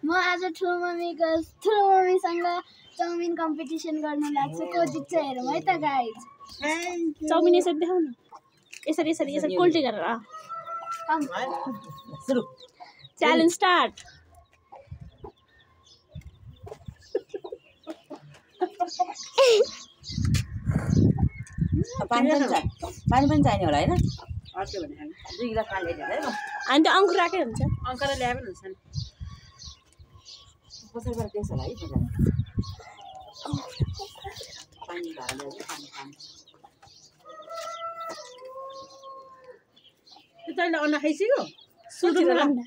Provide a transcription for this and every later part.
म आज ठुलो मम्मीसँग चाउमिन कम्पिटिसन गर्न लाग्छु को जित्छ हेरौँ है त गाइज चाउमिन यसरी देखाउ न यसरी यसरी यसरी कोल्टी गरेर सुरु च्यालेन्ज स्टार्ट पानी पनि चाहिने होला हैन अर्को भने 2 गिलास पानी ल्याइदिनु है अनि त्यो अङ्कुर राखे हुन्छ अङ्कल ल्याए पनि हुन्छ नि कसैबाट टेस्ट होला है मजाले पानी हालेर पानी तैँले अन्डा खाइसक्यो सुरुमा अन्डा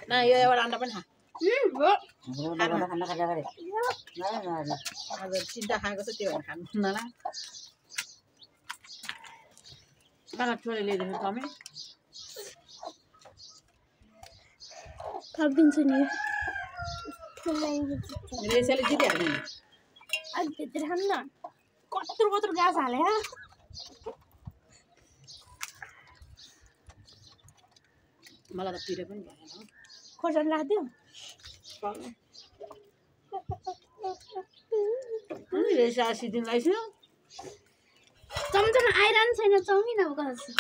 न यो एउटा अन्डा पनि खा आज चिन्ता खाएको छ त्यो भएर खानु न ल मलाई छोरी ल्याइदिनु तपाईँ थपिदिन्छु नि रेसाले जितिहाल्नु नि अलिक भित्र खानु न कत्रो कत्रो गाछ हालेर मलाई त पिरो पनि भएन खोर्सानी राखिदियो रेसा सिदिन लाइसक्यो चम्चामा आइरहनु छैन चाउमिन अब कसो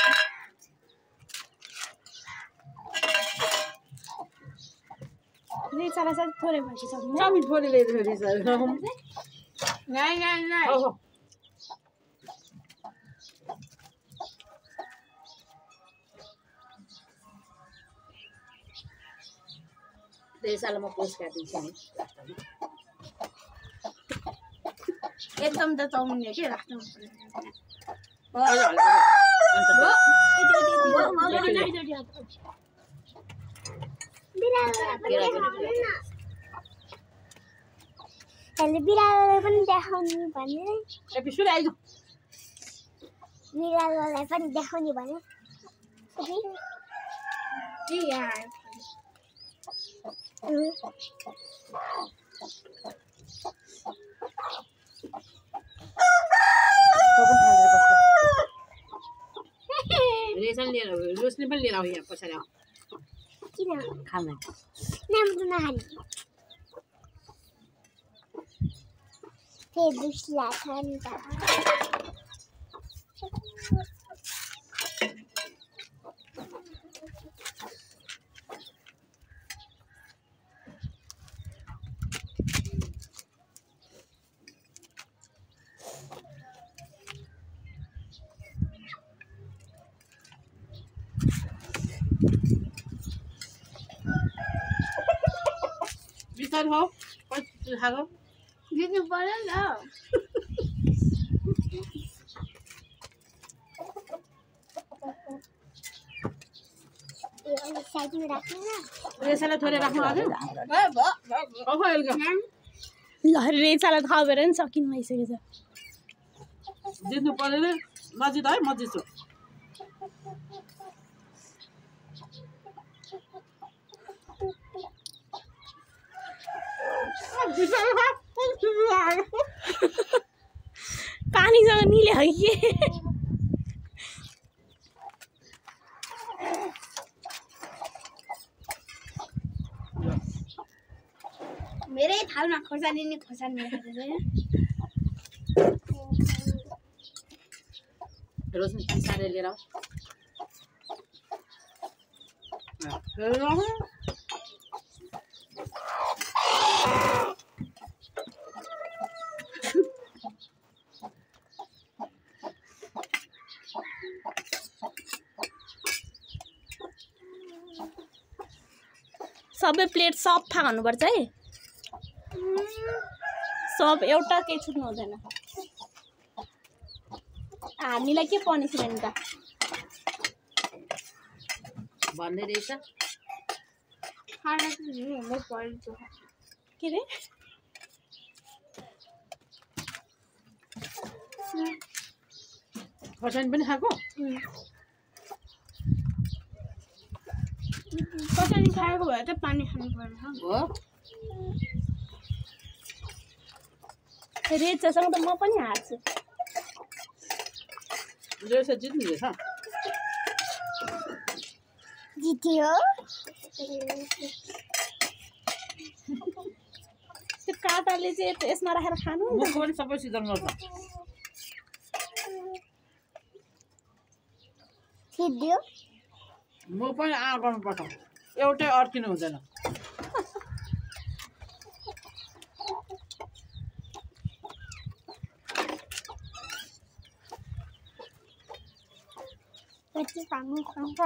रेचालाई चाहिँ थोरै भएछ चाउमिन थोरै ल्याइदियो रेसा गाई रेसालाई म पोस्ट गरिदिन्छु नि एकदम त चाउमिन हो कि राख्नु बिरालोलाई पनि देखाउनु भने बिरालोलाई पनि देखाउने भने रेसन लिएर रोशनी पनि लिएर आऊ यहाँ पछाडि आऊ किन खानु नाम नखाने फेरि दुस्ला खानु त बिस्तारै खाऊ पछि खाएको जित्नु पर्यो नि यो साइडमा राख्नु न रेसालाई थोरै राख्नु आयो ल रेसालाई थाहा भएर नि सकिनु भइसकेछ जित्नु परेन नजित है म जित्छु पानीसँग निले हो कि मेरै थालमा खोर्सानी नि खोर्सानी रोशनी सारे लिएर आऊ सबै प्लेट सफा गर्नुपर्छ है सब एउटा केही छुट्नु हुँदैन हामीलाई के पनिसमेन्ट त भन्दै रहेछ के रे खोर्सानी पनि खाएको खोर्सानी खाएको भए त पानी खानु पर्छ हो रेचासँग त म पनि हार्छु रेचा जित्नु रहेछ जित्यो त्यो काँटाले चाहिँ यसमा राखेर खानु म पनि सबै सिजन गर्छ सिद्धियो म पनि गर्नुपर्छ एउटै अड्किनु हुँदैन पछि पानी खान्छ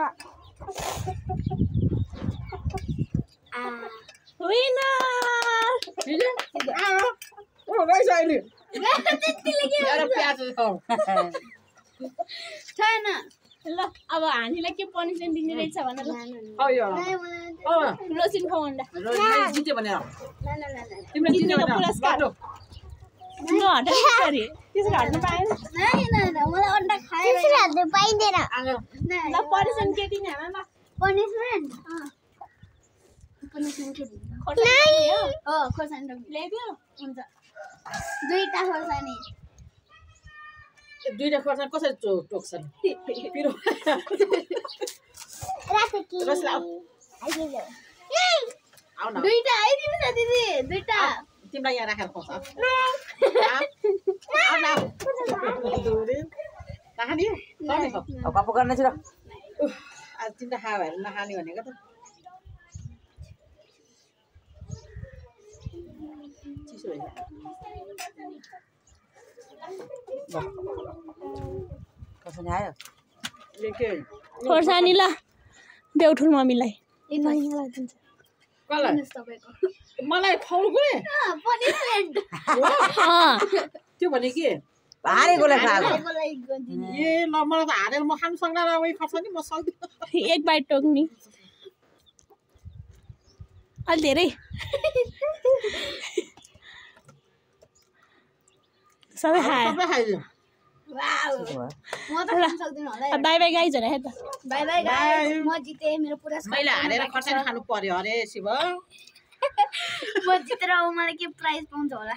छैन ल अब हामीलाई के पनिसमेन्ट दिने रहेछ भनेर ठुलो सिन खाऊ अन्डा जित्यो भनेर जित्नेको पुरस्कार ल हटाइ त्यसरी हट्नु पाएन मलाई अन्डा खाएर त्यसरी हाल्नु पाइँदैन ल पनिसमेन्ट के दिने हामीलाई पनिसमेन्ट खोर्सानी ल्याइदियो हुन्छ दुईटा खोर्सानी दुईटा खोर्सानी कसरी टोक्छ पिरो आउ न दुईटा आइदिनु छ दिदी दुईटा तिमीलाई यहाँ राखेर खुवाउँछ गफ गर्न छु र आज तिमीलाई खायो भएर नखाने भनेको त चिसो कसरी आयो खोर्सानी ल देऊ ठुलो मम्मीलाई मलाई खुवाउनुको नि पनिसमेन्ट त्यो भने के हारेकोलाई खाएको ए ल मलाई त हारेर म खानु सक्दैन र उही खर्छ नि म सक्दिनँ एक बाइट टोक्नी अलि धेरै सबै खायो सबै खाइदियो म त खान सक्दिनँ होला बाई बाई गाइज होला त बाई बाई गाइस म जिते मेरो पुरस्कार मैले हारेर खर्सानी खानु पर्यो अरे शिव म जितेर अब मलाई के प्राइज पाउँछ होला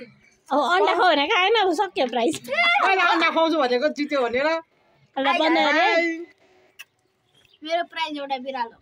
अब अन्डा खाऊ भने खाएन अब सक्यो प्राइज मैले अन्डा खुवाउँछु भनेको जित्यो भनेर ल बन्द गरे मेरो प्राइज एउटा बिरालो